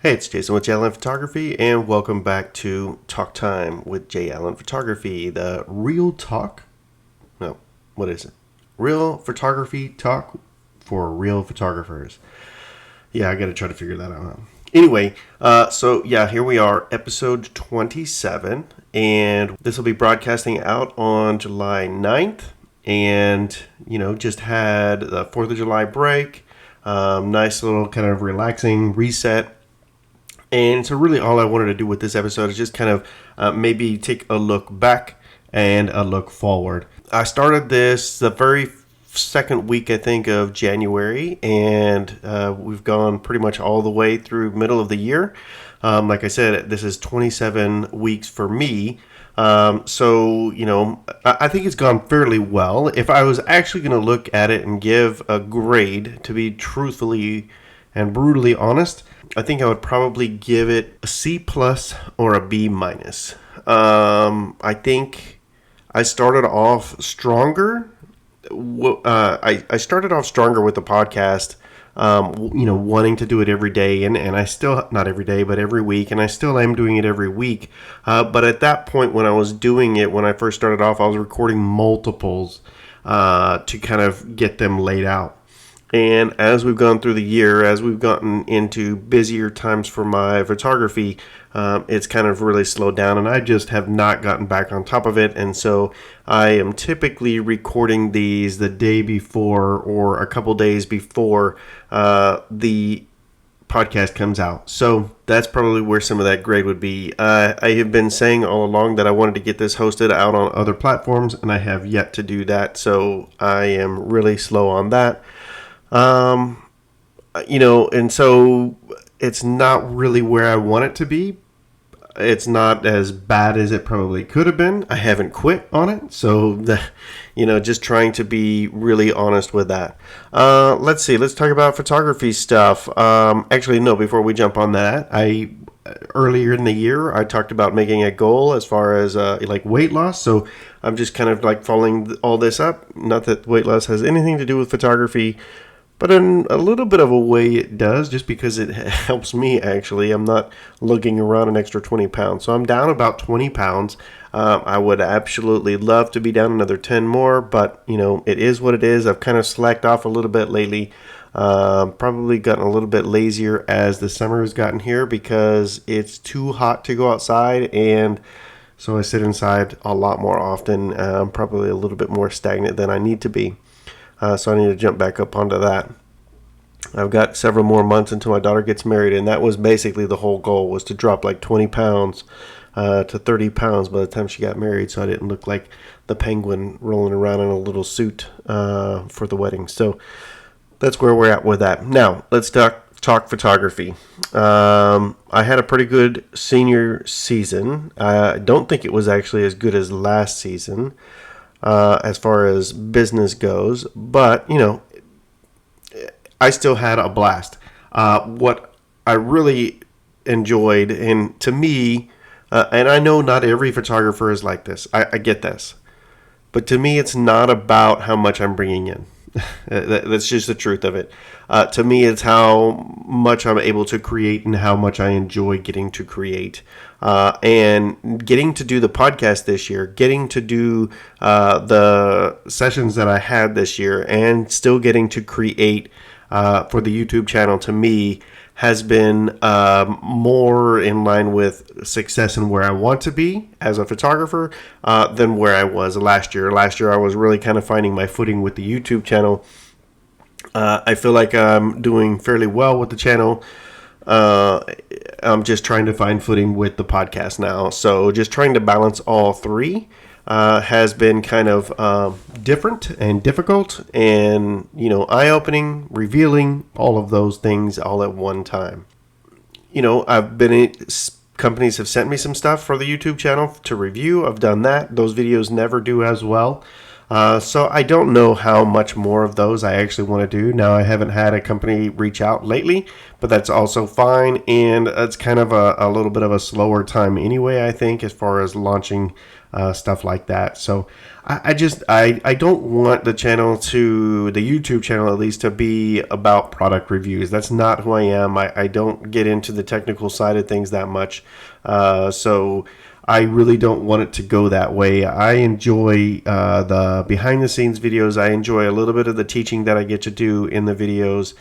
Hey, it's Jason with J. Allen Photography, and welcome back to Talk Time with J. Allen Photography, the real talk. No, what is it? Real photography talk for real photographers. Yeah, I got to try to figure that out. Anyway, here we are, episode 27, and this will be broadcasting out on July 9th, and, just had the 4th of July break, nice little kind of relaxing reset. And so really all I wanted to do with this episode is just kind of maybe take a look back and a look forward. I started this the very second week, I think, of January, and we've gone pretty much all the way through middle of the year. Like I said, this is 27 weeks for me. I think it's gone fairly well. If I was actually going to look at it and give a grade, to be truthfully and brutally honest, I think I would probably give it a C plus or a B minus. I think I started off stronger. I started off stronger with the podcast, wanting to do it every day, and I still, not every day, but every week, and I still am doing it every week. But at that point when I was doing it, when I first started off, I was recording multiples to kind of get them laid out. And as we've gone through the year, as we've gotten into busier times for my photography, it's kind of really slowed down, and I just have not gotten back on top of it. And so I am typically recording these the day before or a couple days before the podcast comes out. So that's probably where some of that grade would be. I have been saying all along that I wanted to get this hosted out on other platforms, and I have yet to do that. So I am really slow on that. And so it's not really where I want it to be. It's not as bad as it probably could have been. I haven't quit on it. So, just trying to be really honest with that. Let's see. Let's talk about photography stuff. Before we jump on that, earlier in the year, I talked about making a goal as far as weight loss. So I'm just kind of following all this up. Not that weight loss has anything to do with photography, but in a little bit of a way it does, just because it helps me, actually. I'm not lugging around an extra 20 pounds. So I'm down about 20 pounds. I would absolutely love to be down another 10 more, but, it is what it is. I've kind of slacked off a little bit lately. Probably gotten a little bit lazier as the summer has gotten here because it's too hot to go outside, and so I sit inside a lot more often. I'm probably a little bit more stagnant than I need to be. So I need to jump back up onto that. I've got several more months until my daughter gets married, and that was basically the whole goal, was to drop 20 pounds to 30 pounds by the time she got married, so I didn't look like the penguin rolling around in a little suit for the wedding. So that's where we're at with that. Now, let's talk photography. I had a pretty good senior season. I don't think it was actually as good as last season. As far as business goes, but I still had a blast. What I really enjoyed, and to me, and I know not every photographer is like this, I get this, but to me it's not about how much I'm bringing in. That's just the truth of it. To me, it's how much I'm able to create and how much I enjoy getting to create. And getting to do the podcast this year, getting to do the sessions that I had this year, and still getting to create for the YouTube channel, to me, has been more in line with success and where I want to be as a photographer than where I was last year. Last year, I was really kind of finding my footing with the YouTube channel. I feel like I'm doing fairly well with the channel. I'm just trying to find footing with the podcast now. So just trying to balance all three has been kind of different and difficult and, eye-opening, revealing, all of those things all at one time. Companies have sent me some stuff for the YouTube channel to review. I've done that. Those videos never do as well. So I don't know how much more of those I actually want to do. Now, I haven't had a company reach out lately, but that's also fine. And it's kind of a little bit of a slower time anyway, I think, as far as launching stuff like that. So I don't want the YouTube channel at least, to be about product reviews. That's not who I am. I don't get into the technical side of things that much. So I really don't want it to go that way. I enjoy the behind the scenes videos. I enjoy a little bit of the teaching that I get to do in the videos.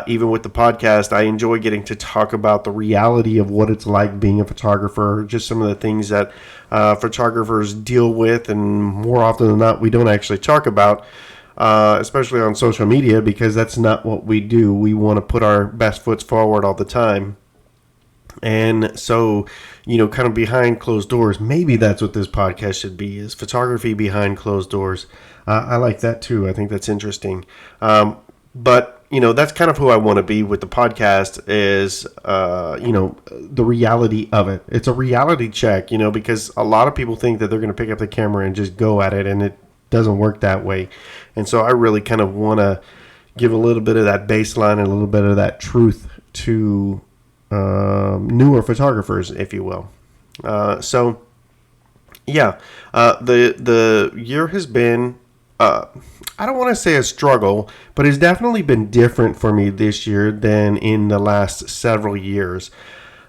Even with the podcast, I enjoy getting to talk about the reality of what it's like being a photographer, just some of the things that photographers deal with, and more often than not, we don't actually talk about. Especially on social media, because that's not what we do. We want to put our best foot forward all the time. And so, kind of behind closed doors, maybe that's what this podcast should be, is photography behind closed doors. I like that too. I think that's interesting. But, that's kind of who I want to be with the podcast, is, the reality of it. It's a reality check, because a lot of people think that they're going to pick up the camera and just go at it, and it doesn't work that way. And so I really kind of want to give a little bit of that baseline and a little bit of that truth to newer photographers, if you will. The year has been, I don't want to say a struggle, but it's definitely been different for me this year than in the last several years.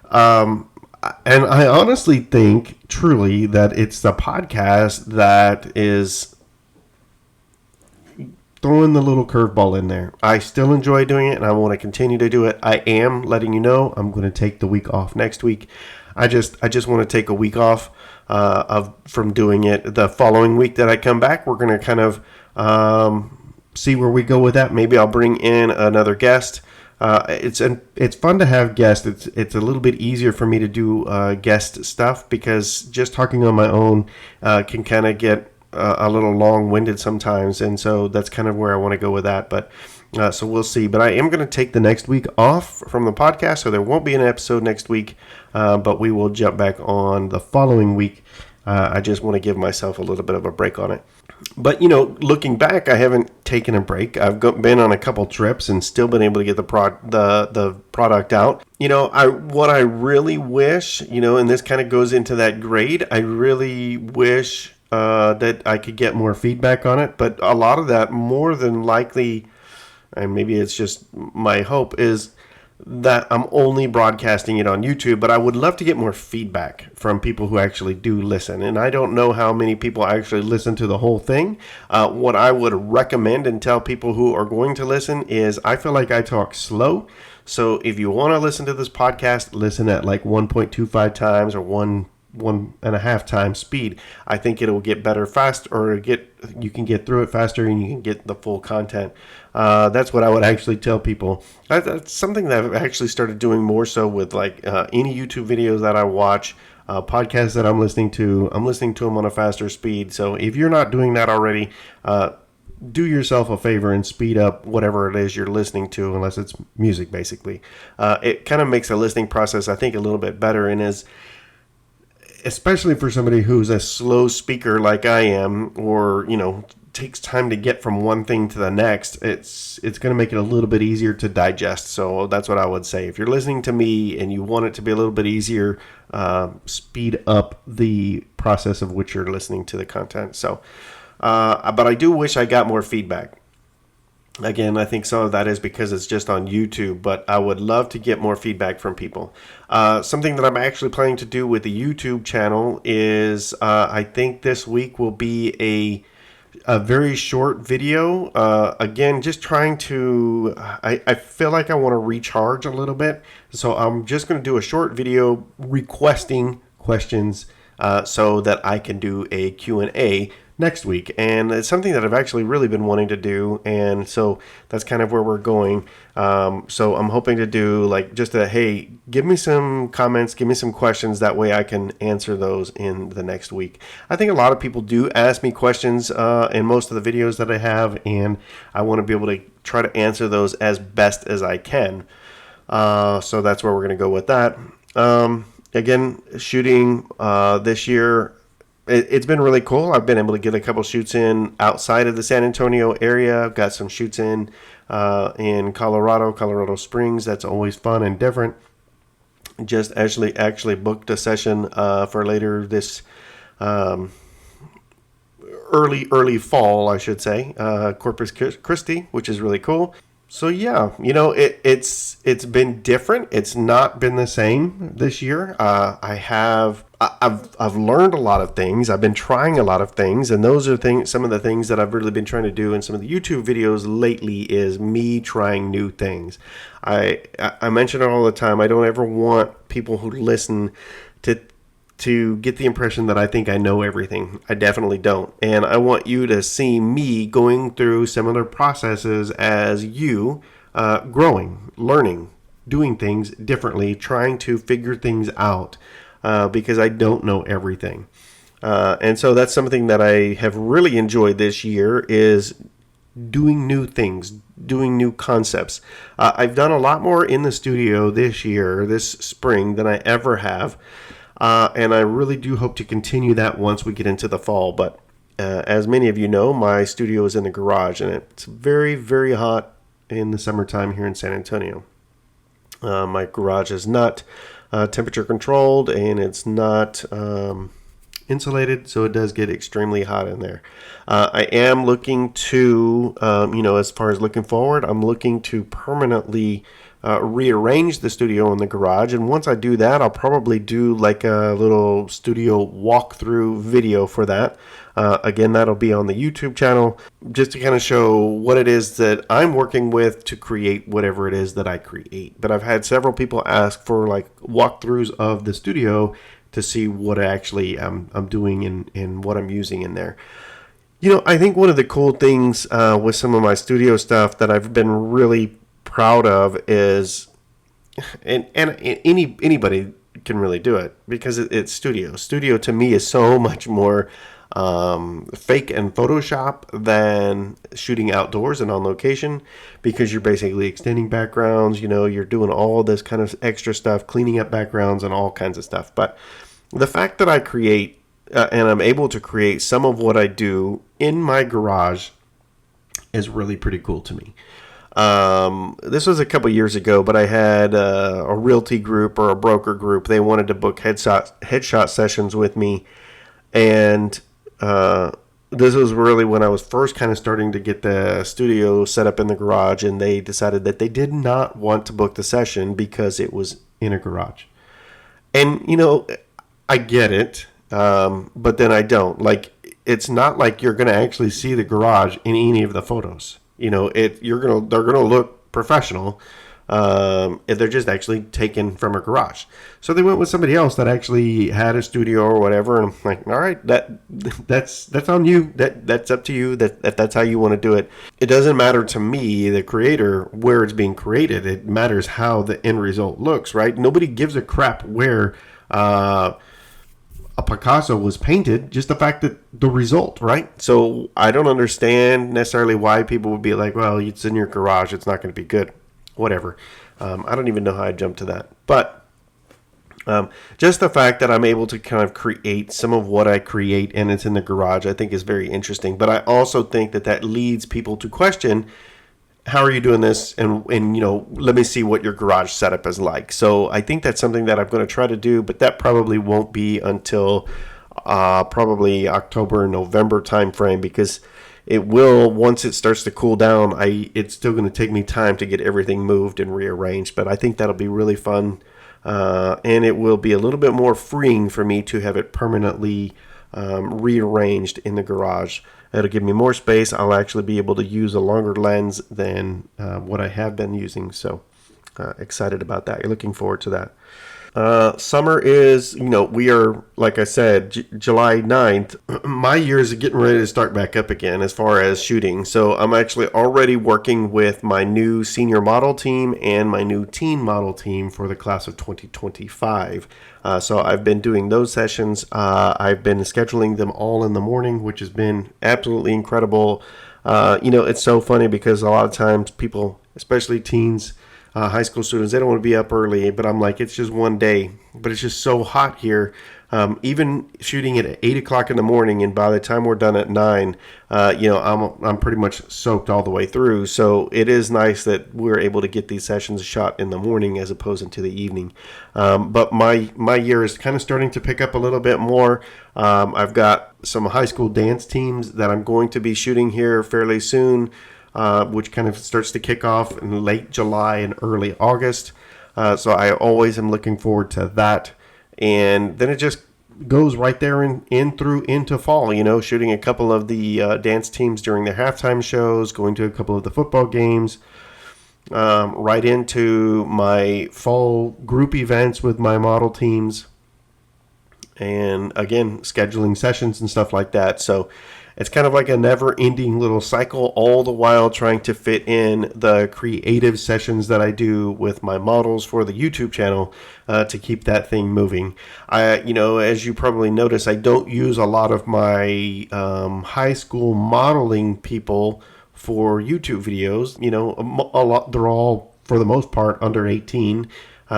And I honestly think, truly, that it's the podcast that is throwing the little curveball in there. I still enjoy doing it, and I want to continue to do it. I am letting you know I'm going to take the week off next week. I just want to take a week off from doing it. The following week that I come back, we're going to kind of see where we go with that. Maybe I'll bring in another guest. It's fun to have guests. It's a little bit easier for me to do guest stuff, because just talking on my own can kind of get a little long-winded sometimes, and so that's kind of where I want to go with that. But so we'll see. But I am going to take the next week off from the podcast, so there won't be an episode next week, but we will jump back on the following week. I just want to give myself a little bit of a break on it. But, looking back, I haven't taken a break. I've been on a couple trips and still been able to get the product out. What I really wish, and this kind of goes into that grade, I really wish that I could get more feedback on it. But a lot of that, more than likely, and maybe it's just my hope, is that I'm only broadcasting it on YouTube. But I would love to get more feedback from people who actually do listen. And I don't know how many people actually listen to the whole thing. What I would recommend and tell people who are going to listen is, I feel like I talk slow. So if you want to listen to this podcast, listen at like 1.25 times or 1.5 times speed. I think it'll get better fast, or you can get through it faster, and you can get the full content. That's what I would actually tell people. That's something that I've actually started doing more so with any YouTube videos that I watch, podcasts that I'm listening to. I'm listening to them on a faster speed. So if you're not doing that already, do yourself a favor and speed up whatever it is you're listening to, unless it's music, basically. It kind of makes the listening process, I think, a little bit better, and especially for somebody who's a slow speaker like I am, or, takes time to get from one thing to the next, it's going to make it a little bit easier to digest. So that's what I would say. If you're listening to me and you want it to be a little bit easier, speed up the process of which you're listening to the content. So, but I do wish I got more feedback. Again, I think some of that is because it's just on YouTube, but I would love to get more feedback from people. Something that I'm actually planning to do with the YouTube channel is, I think this week will be a very short video. Again, just trying to, I feel like I want to recharge a little bit. So I'm just going to do a short video requesting questions so that I can do a Q&A next week. And it's something that I've actually really been wanting to do, and so that's kind of where we're going. So I'm hoping to do hey, give me some comments, give me some questions, that way I can answer those in the next week. I think a lot of people do ask me questions in most of the videos that I have, and I want to be able to try to answer those as best as I can. So that's where we're going to go with that. Again, shooting this year, it's been really cool. I've been able to get a couple shoots in outside of the San Antonio area. I've got some shoots in Colorado Springs. That's always fun and different. Just actually booked a session for later this early fall, I should say, Corpus Christi, which is really cool. So yeah, it's been different. It's not been the same this year. I've learned a lot of things. I've been trying a lot of things, and those are some of the things that I've really been trying to do in some of the YouTube videos lately is me trying new things. I mention it all the time. I don't ever want people who listen to get the impression that I think I know everything. I definitely don't. And I want you to see me going through similar processes as you, growing, learning, doing things differently, trying to figure things out, because I don't know everything. And so that's something that I have really enjoyed this year is doing new things, doing new concepts. I've done a lot more in the studio this year, this spring, than I ever have. And I really do hope to continue that once we get into the fall. But as many of you know, my studio is in the garage, and it's very, very hot in the summertime here in San Antonio. My garage is not temperature controlled, and it's not insulated, so it does get extremely hot in there. I am looking to, as far as looking forward, I'm looking to permanently rearrange the studio in the garage. And once I do that, I'll probably do like a little studio walkthrough video for that. Again, that'll be on the YouTube channel just to kind of show what it is that I'm working with to create whatever it is that I create. But I've had several people ask for like walkthroughs of the studio to see what actually I'm doing and what I'm using in there. I think one of the cool things with some of my studio stuff that I've been really proud of is, and anybody can really do it because it's studio. Studio to me is so much more fake and Photoshop than shooting outdoors and on location, because you're basically extending backgrounds. You're doing all this kind of extra stuff, cleaning up backgrounds and all kinds of stuff. But the fact that I create and I'm able to create some of what I do in my garage is really pretty cool to me. This was a couple years ago, but I had a realty group or a broker group. They wanted to book headshot sessions with me, and this was really when I was first kind of starting to get the studio set up in the garage, and they decided that they did not want to book the session because it was in a garage. And I get it, but then I don't. Like, it's not like you're going to actually see the garage in any of the photos. They're gonna look professional. If they're just actually taken from a garage. So they went with somebody else that actually had a studio or whatever, and I'm like, all right, that's on you. That's up to you. That's how you want to do it. It doesn't matter to me, the creator, where it's being created. It matters how the end result looks, right? Nobody gives a crap where a Picasso was painted, just the fact that the result, right? So I don't understand necessarily why people would be like, well, it's in your garage, it's not going to be good. Whatever. I don't even know how I jumped to that. But just the fact that I'm able to kind of create some of what I create and it's in the garage, I think is very interesting. But I also think that leads people to question, how are you doing this? And let me see what your garage setup is like. So I think that's something that I'm going to try to do, but that probably won't be until probably October, November timeframe, because it will, once it starts to cool down, it's still going to take me time to get everything moved and rearranged. But I think that'll be really fun, and it will be a little bit more freeing for me to have it permanently rearranged in the garage. It'll give me more space. I'll actually be able to use a longer lens than what I have been using. So excited about that. You're looking forward to that. Summer is, we are, like I said, July 9th. My year is getting ready to start back up again as far as shooting. So I'm actually already working with my new senior model team and my new teen model team for the class of 2025. So I've been doing those sessions. I've been scheduling them all in the morning, which has been absolutely incredible. It's so funny because a lot of times people, especially teens, high school students, they don't want to be up early, but I'm like, it's just one day, but it's just so hot here even shooting it at 8 o'clock in the morning, and by the time we're done at 9, I'm pretty much soaked all the way through. So it is nice that we're able to get these sessions shot in the morning as opposed to the evening. But my year is kind of starting to pick up a little bit more. I've got some high school dance teams that I'm going to be shooting here fairly soon, which kind of starts to kick off in late July and early August. So I always am looking forward to that. And then it just goes right there into fall, shooting a couple of the dance teams during their halftime shows, going to a couple of the football games, right into my fall group events with my model teams. And again, scheduling sessions and stuff like that. So it's kind of like a never-ending little cycle, all the while trying to fit in the creative sessions that I do with my models for the YouTube channel to keep that thing moving. As you probably notice, I don't use a lot of my high school modeling people for YouTube videos. They're all, for the most part, under 18.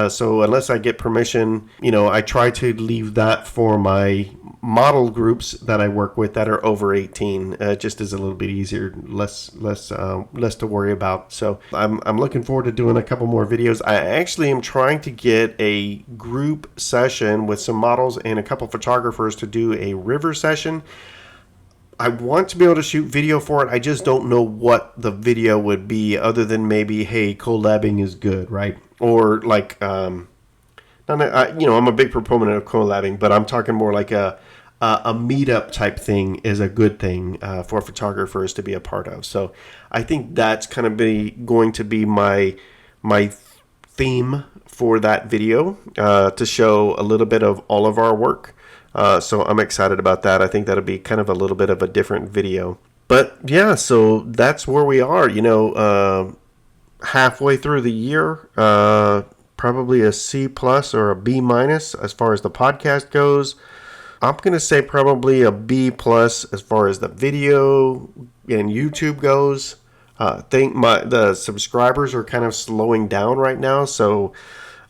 So unless I get permission, I try to leave that for my model groups that I work with that are over 18, just as a little bit easier, less to worry about. So I'm looking forward to doing a couple more videos. I actually am trying to get a group session with some models and a couple photographers to do a river session. I want to be able to shoot video for it. I just don't know what the video would be, other than maybe, hey, collabing is good, right? Or like, I'm a big proponent of collabing, but I'm talking more like a meetup type thing is a good thing for photographers to be a part of. So I think that's kind of going to be my theme for that video, to show a little bit of all of our work. So I'm excited about that. I think that'll be kind of a little bit of a different video. But yeah, so that's where we are, halfway through the year, probably a C plus or a B minus as far as the podcast goes. I'm going to say probably a B plus as far as the video and YouTube goes. I think the subscribers are kind of slowing down right now, so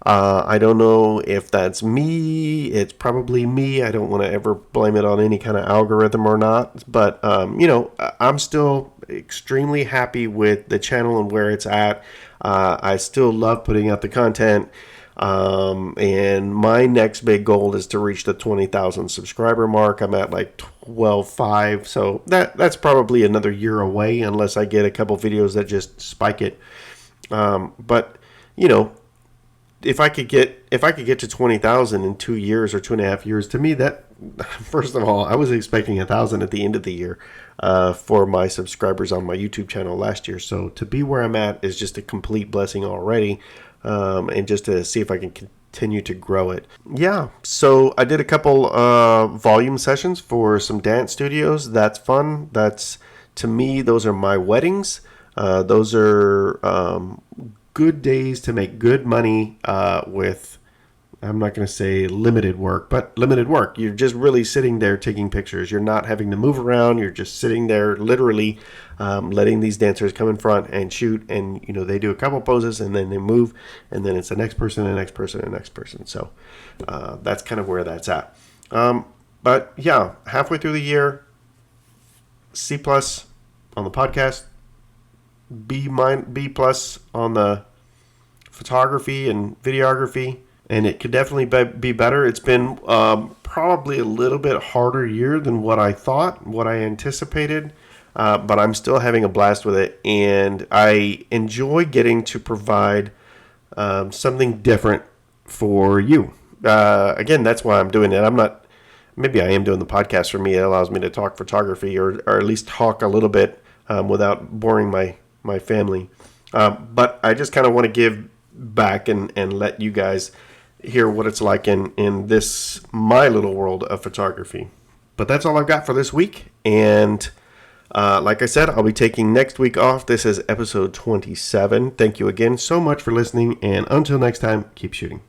I don't know if that's me. It's probably me. I don't want to ever blame it on any kind of algorithm or not. But, I'm still extremely happy with the channel and where it's at. I still love putting out the content. And my next big goal is to reach the 20,000 subscriber mark. I'm at like 12.5. So that's probably another year away unless I get a couple videos that just spike it. But, if I could get to 20,000 in 2 years or 2.5 years, to me that, first of all, I was expecting 1,000 at the end of the year for my subscribers on my YouTube channel last year. So to be where I'm at is just a complete blessing already, and just to see if I can continue to grow it. Yeah, so I did a couple volume sessions for some dance studios. That's fun. To me, those are my weddings. Those are good days to make good money with, I'm not going to say limited work, but limited work. You're just really sitting there taking pictures. You're not having to move around. You're just sitting there literally letting these dancers come in front and shoot. And, they do a couple poses and then they move. And then it's the next person, the next person, the next person. So that's kind of where that's at. But yeah, halfway through the year, C plus on the podcast, B plus on the photography and videography, and it could definitely be better. It's been probably a little bit harder year than what I thought, what I anticipated, but I'm still having a blast with it, and I enjoy getting to provide something different for you. Again, that's why I'm doing it. Maybe I am doing the podcast for me. It allows me to talk photography or at least talk a little bit without boring my family. But I just kind of want to give back and let you guys hear what it's like in this, my little world of photography. But that's all I've got for this week. And like I said, I'll be taking next week off. This is episode 27. Thank you again so much for listening. And until next time, keep shooting.